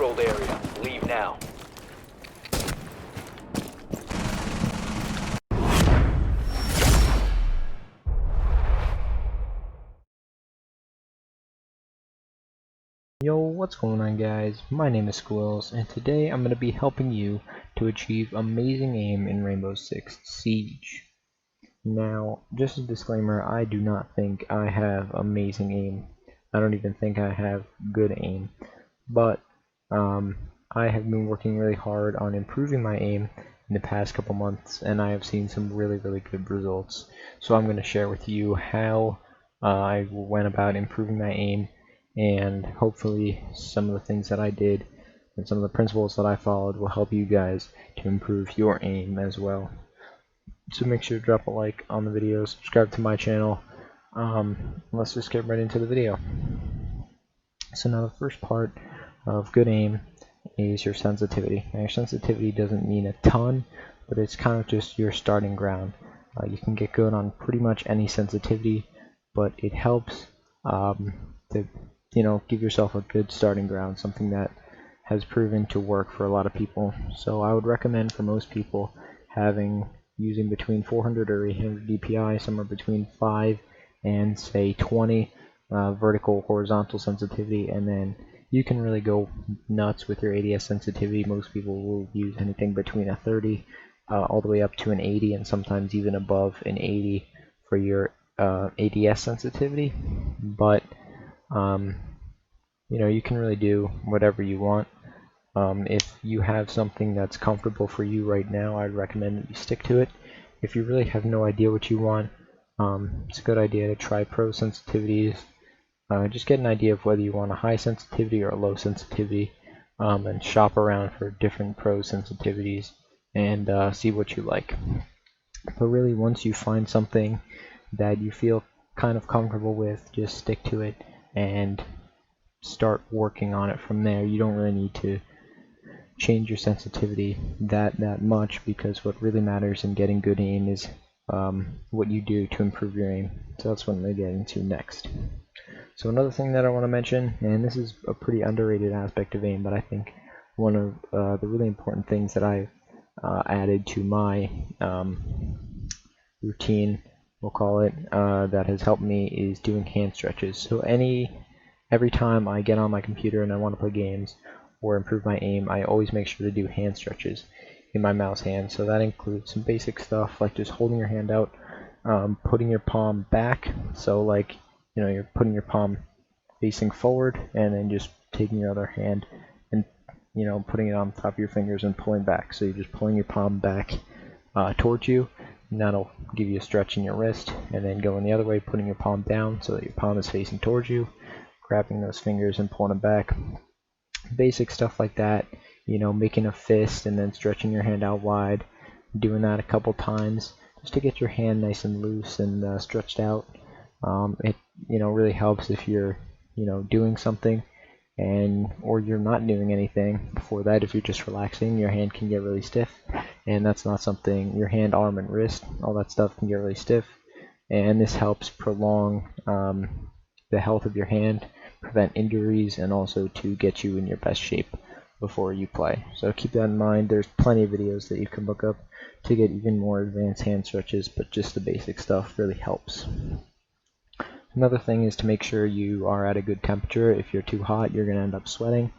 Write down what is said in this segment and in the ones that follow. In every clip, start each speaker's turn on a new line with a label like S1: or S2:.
S1: controlled area. Leave now.
S2: Yo, what's going on guys? My name is Squills, and today I'm going to be helping you to achieve amazing aim in Rainbow Six Siege. Now, just a disclaimer, I do not think I have amazing aim. I don't even think I have good aim. But, I have been working really hard on improving my aim in the past couple months, and I have seen some really good results. So I'm going to share with you how I went about improving my aim, and hopefully some of the things that I did and some of the principles that I followed will help you guys to improve your aim as well. So make sure to drop a like on the video, subscribe to my channel. Let's just get right into the video. So now the first part of good aim is your sensitivity. Now your sensitivity doesn't mean a ton, but it's kind of just your starting ground. You can get good on pretty much any sensitivity, but it helps to give yourself a good starting ground, something that has proven to work for a lot of people. So I would recommend for most people using between 400 or 800 DPI, somewhere between 5 and say 20 vertical horizontal sensitivity, and then you can really go nuts with your ADS sensitivity. Most people will use anything between a 30 all the way up to an 80, and sometimes even above an 80 for your ADS sensitivity. But you can really do whatever you want. If you have something that's comfortable for you right now, I'd recommend that you stick to it. If you really have no idea what you want, it's a good idea to try pro sensitivities. Just get an idea of whether you want a high sensitivity or a low sensitivity, and shop around for different pro sensitivities and see what you like. But really, once you find something that you feel kind of comfortable with, just stick to it and start working on it from there. You don't really need to change your sensitivity that much, because what really matters in getting good aim is what you do to improve your aim. So that's what I'm going to get into next. So another thing that I want to mention, and this is a pretty underrated aspect of aim, but I think one of the really important things that I added to my routine, we'll call it, that has helped me is doing hand stretches. So every time I get on my computer and I want to play games or improve my aim, I always make sure to do hand stretches in my mouse hand. So that includes some basic stuff like just holding your hand out, putting your palm back, so like you're putting your palm facing forward, and then just taking your other hand and putting it on top of your fingers and pulling back. So you're just pulling your palm back towards you, and that'll give you a stretch in your wrist. And then going the other way, putting your palm down so that your palm is facing towards you, grabbing those fingers and pulling them back. Basic stuff like that, making a fist and then stretching your hand out wide, doing that a couple times just to get your hand nice and loose and stretched out. It really helps if you're doing something or you're not doing anything before that. If you're just relaxing, your hand can get really stiff, and that's not something. Your hand, arm, and wrist, all that stuff can get really stiff, and this helps prolong the health of your hand, prevent injuries, and also to get you in your best shape before you play. So keep that in mind. There's plenty of videos that you can look up to get even more advanced hand stretches, but just the basic stuff really helps. Another thing is to make sure you are at a good temperature. If you're too hot, you're going to end up sweating,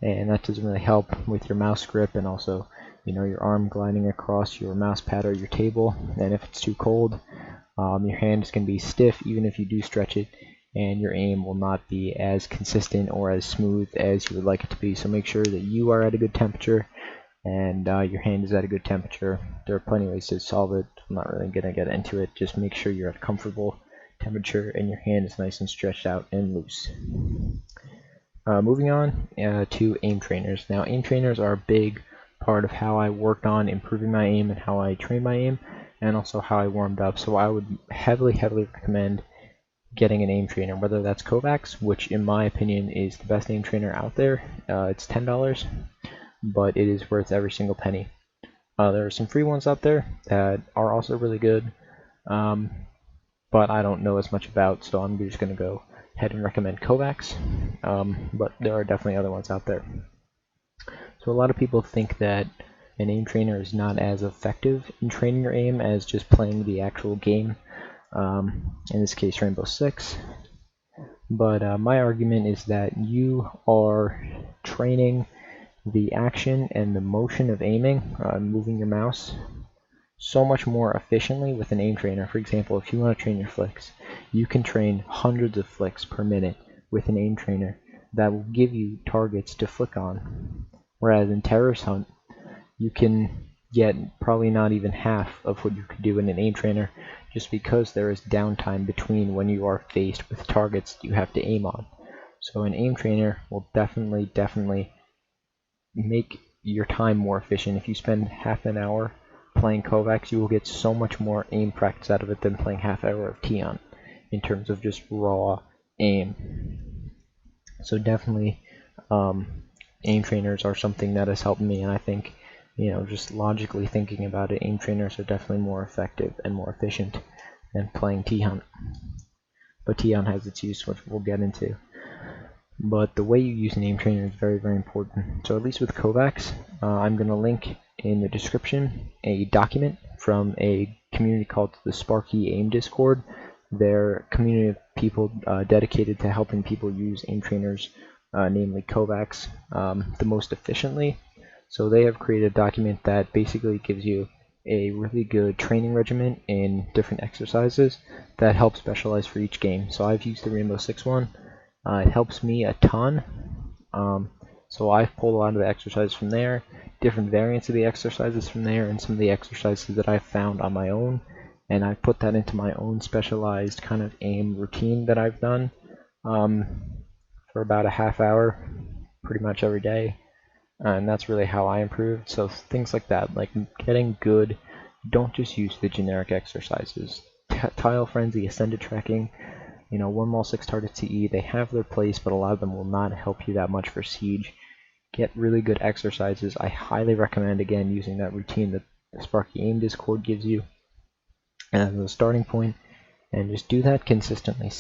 S2: and that doesn't really help with your mouse grip, and also your arm gliding across your mouse pad or your table. And if it's too cold, your hand is going to be stiff even if you do stretch it, and your aim will not be as consistent or as smooth as you would like it to be. So make sure that you are at a good temperature and your hand is at a good temperature. There are plenty of ways to solve it. I'm not really going to get into it. Just make sure you're at a comfortable temperature and your hand is nice and stretched out and loose. Moving on to aim trainers. Now, aim trainers are a big part of how I worked on improving my aim and how I trained my aim, and also how I warmed up. So I would heavily recommend getting an aim trainer, whether that's Kovacs, which in my opinion is the best aim trainer out there. It's $10, but it is worth every single penny. There are some free ones out there that are also really good, but I don't know as much about, so I'm just going to go ahead and recommend Kovacs, but there are definitely other ones out there. So a lot of people think that an aim trainer is not as effective in training your aim as just playing the actual game, in this case Rainbow Six. But my argument is that you are training the action and the motion of aiming, moving your mouse, so much more efficiently with an aim trainer. For example, if you want to train your flicks, you can train hundreds of flicks per minute with an aim trainer that will give you targets to flick on. Whereas in THunt, you can get probably not even half of what you could do in an aim trainer, just because there is downtime between when you are faced with targets you have to aim on. So an aim trainer will definitely make your time more efficient. If you spend half an hour playing Kovacs, you will get so much more aim practice out of it than playing half hour of THunt in terms of just raw aim. So definitely aim trainers are something that has helped me, and I think, just logically thinking about it, aim trainers are definitely more effective and more efficient than playing THunt. But THunt has its use, which we'll get into. But the way you use an aim trainer is very important. So at least with Kovacs, I'm going to link in the description a document from a community called the Sparky Aim Discord. They're a community of people dedicated to helping people use aim trainers, namely Kovacs, the most efficiently. So they have created a document that basically gives you a really good training regimen in different exercises that help specialize for each game. So I've used the Rainbow Six one. It helps me a ton. So I've pulled a lot of the exercises from there, different variants of the exercises from there, and some of the exercises that I've found on my own. And I've put that into my own specialized kind of aim routine that I've done for about a half hour, pretty much every day. And that's really how I improved. So things like that, like getting good, don't just use the generic exercises. Tile Frenzy, Ascended Tracking, 1-6 target CE, they have their place, but a lot of them will not help you that much for Siege. Get really good exercises. I highly recommend, again, using that routine that the Sparky Aim Discord gives you as a starting point, and just do that consistently.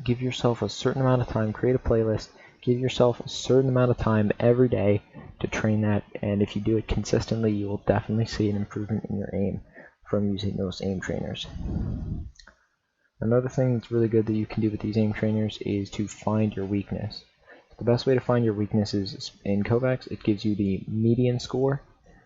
S2: Give yourself a certain amount of time, create a playlist, give yourself a certain amount of time every day to train that, and if you do it consistently, you will definitely see an improvement in your aim from using those aim trainers. Another thing that's really good that you can do with these aim trainers is to find your weakness. The best way to find your weakness is in Kovacs. It gives you the median score,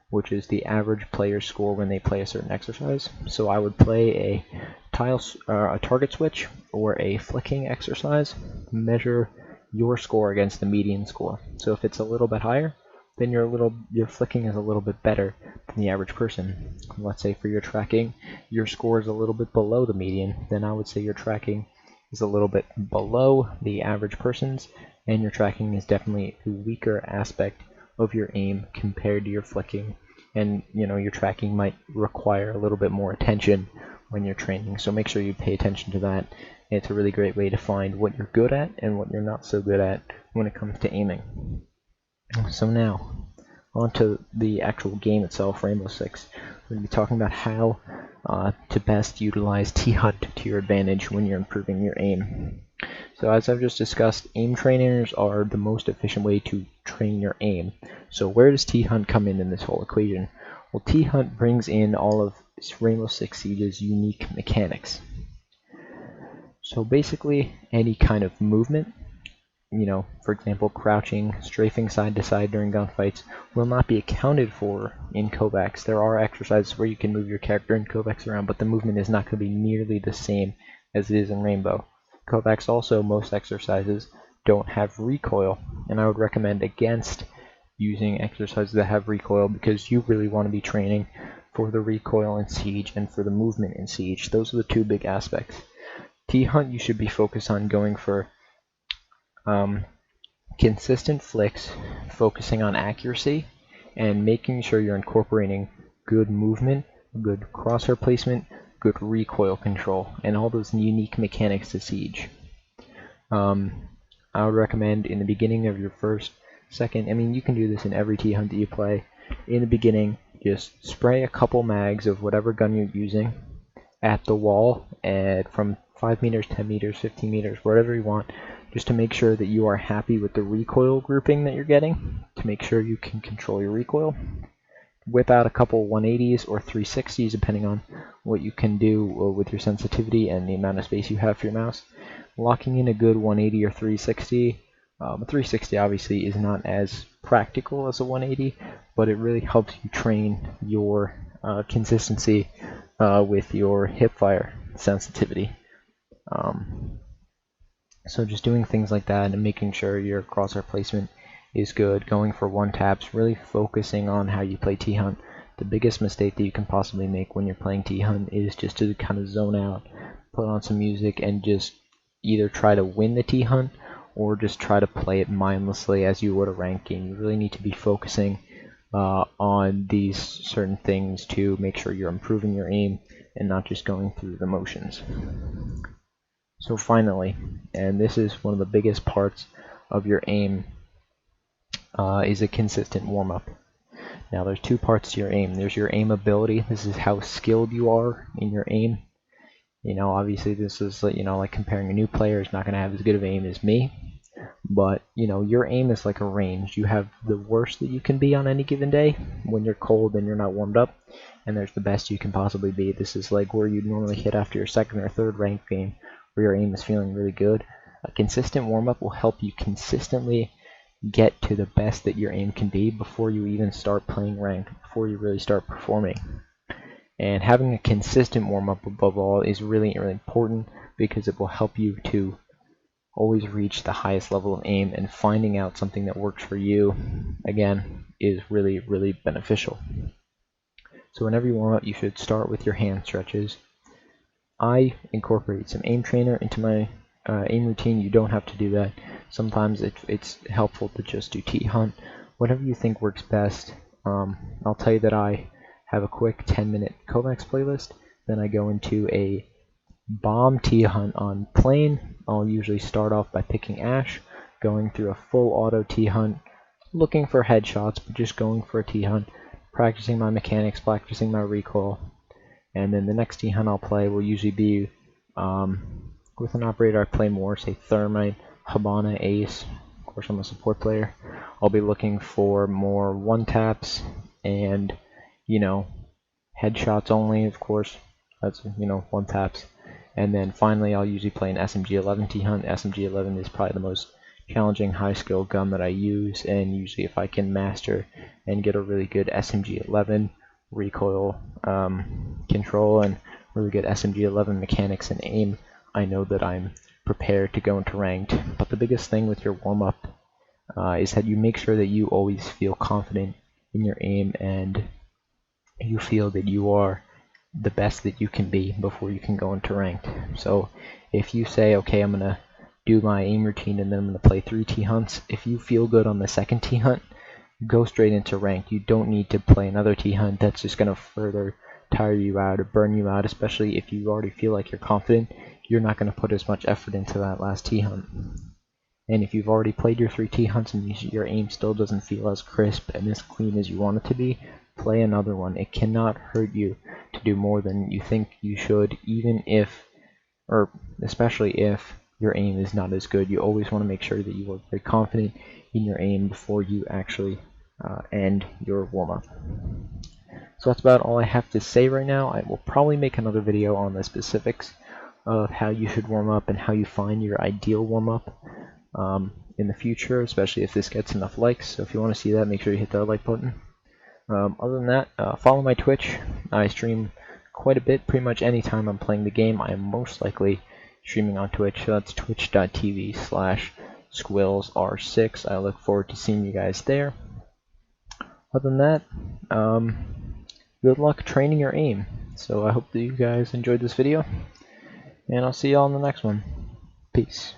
S2: which is the average player's score when they play a certain exercise. So I would play a target switch or a flicking exercise, measure your score against the median score. So if it's a little bit higher, then your flicking is a little bit better than the average person. Let's say for your tracking, your score is a little bit below the median, then I would say your tracking is a little bit below the average person's, and your tracking is definitely a weaker aspect of your aim compared to your flicking. And your tracking might require a little bit more attention when you're training, so make sure you pay attention to that. It's a really great way to find what you're good at and what you're not so good at when it comes to aiming. So now, on to the actual game itself, Rainbow Six. We're going to be talking about how to best utilize THunt to your advantage when you're improving your aim. So as I've just discussed, aim trainers are the most efficient way to train your aim. So where does THunt come in this whole equation? Well, THunt brings in all of Rainbow Six Siege's unique mechanics. So basically, any kind of movement, for example, crouching, strafing side to side during gunfights, will not be accounted for in Kovacs. There are exercises where you can move your character in Kovacs around, but the movement is not going to be nearly the same as it is in Rainbow. Kovacs also, most exercises don't have recoil, and I would recommend against using exercises that have recoil, because you really want to be training for the recoil in Siege and for the movement in Siege. Those are the two big aspects. THunt, you should be focused on going for consistent flicks, focusing on accuracy, and making sure you're incorporating good movement, good crosshair placement, good recoil control, and all those unique mechanics to Siege. I would recommend in the beginning of your second, you can do this in every THunt that you play. In the beginning, just spray a couple mags of whatever gun you're using at the wall from 5 meters, 10 meters, 15 meters, whatever you want, just to make sure that you are happy with the recoil grouping that you're getting. to make sure you can control your recoil. Whip out a couple 180s or 360s depending on what you can do with your sensitivity and the amount of space you have for your mouse. Locking in a good 180 or 360. A 360 obviously is not as practical as a 180, but it really helps you train your consistency with your hipfire sensitivity. So just doing things like that and making sure your crosshair placement is good, going for one taps, really focusing on how you play THunt. The biggest mistake that you can possibly make when you're playing THunt is just to kind of zone out, put on some music, and just either try to win the THunt or just try to play it mindlessly as you would a ranked game. You really need to be focusing on these certain things to make sure you're improving your aim and not just going through the motions. So finally, and this is one of the biggest parts of your aim, is a consistent warm-up. Now there's two parts to your aim. There's your aim ability. This is how skilled you are in your aim. You know, obviously this is, you know, like comparing a new player is not going to have as good of aim as me. But, you know, your aim is like a range. You have the worst that you can be on any given day when you're cold and you're not warmed up. And there's the best you can possibly be. This is like where you'd normally hit after your second or third ranked game, where your aim is feeling really good. A consistent warm-up will help you consistently get to the best that your aim can be before you even start playing ranked, before you really start performing. And having a consistent warm-up above all is really, really important because it will help you to always reach the highest level of aim, and finding out something that works for you, again, is really, really beneficial. So whenever you warm up, you should start with your hand stretches. I incorporate some aim trainer into my aim routine. You don't have to do that. Sometimes it's helpful to just do THunt. Whatever you think works best. I'll tell you that I have a quick 10-minute Kovacs playlist. Then I go into a bomb THunt on plane. I'll usually start off by picking Ash, going through a full auto THunt, looking for headshots, but just going for a THunt, practicing my mechanics, practicing my recoil. And then the next THunt I'll play will usually be with an operator I play more, say Thermite, Habana, Ace. Of course, I'm a support player. I'll be looking for more one-taps and, you know, headshots only, of course. That's, you know, one-taps. And then finally, I'll usually play an SMG-11 THunt. SMG-11 is probably the most challenging high-skill gun that I use, and usually if I can master and get a really good SMG-11 recoil control and really good SMG-11 mechanics and aim, I know that I'm prepared to go into ranked. But the biggest thing with your warm-up is that you make sure that you always feel confident in your aim and you feel that you are the best that you can be before you can go into ranked. So if you say, okay, I'm gonna do my aim routine and then I'm gonna play 3 THunts, if you feel good on the second THunt, go straight into ranked. You don't need to play another THunt. That's just gonna further tire you out or burn you out, especially if you already feel like you're confident. You're not gonna put as much effort into that last THunt. And if you've already played your 3 THunts and your aim still doesn't feel as crisp and as clean as you want it to be, play another one. It cannot hurt you to do more than you think you should, even if, or especially if, your aim is not as good. You always want to make sure that you are very confident in your aim before you actually end your warm-up. So that's about all I have to say right now. I will probably make another video on the specifics of how you should warm up and how you find your ideal warm-up in the future, especially if this gets enough likes. So if you want to see that, make sure you hit that like button. Other than that, follow my Twitch. I stream quite a bit, pretty much any time I'm playing the game. I am most likely streaming on Twitch, so that's twitch.tv/squillsr6. I look forward to seeing you guys there. Other than that, good luck training your aim. So I hope that you guys enjoyed this video, and I'll see y'all in the next one. Peace.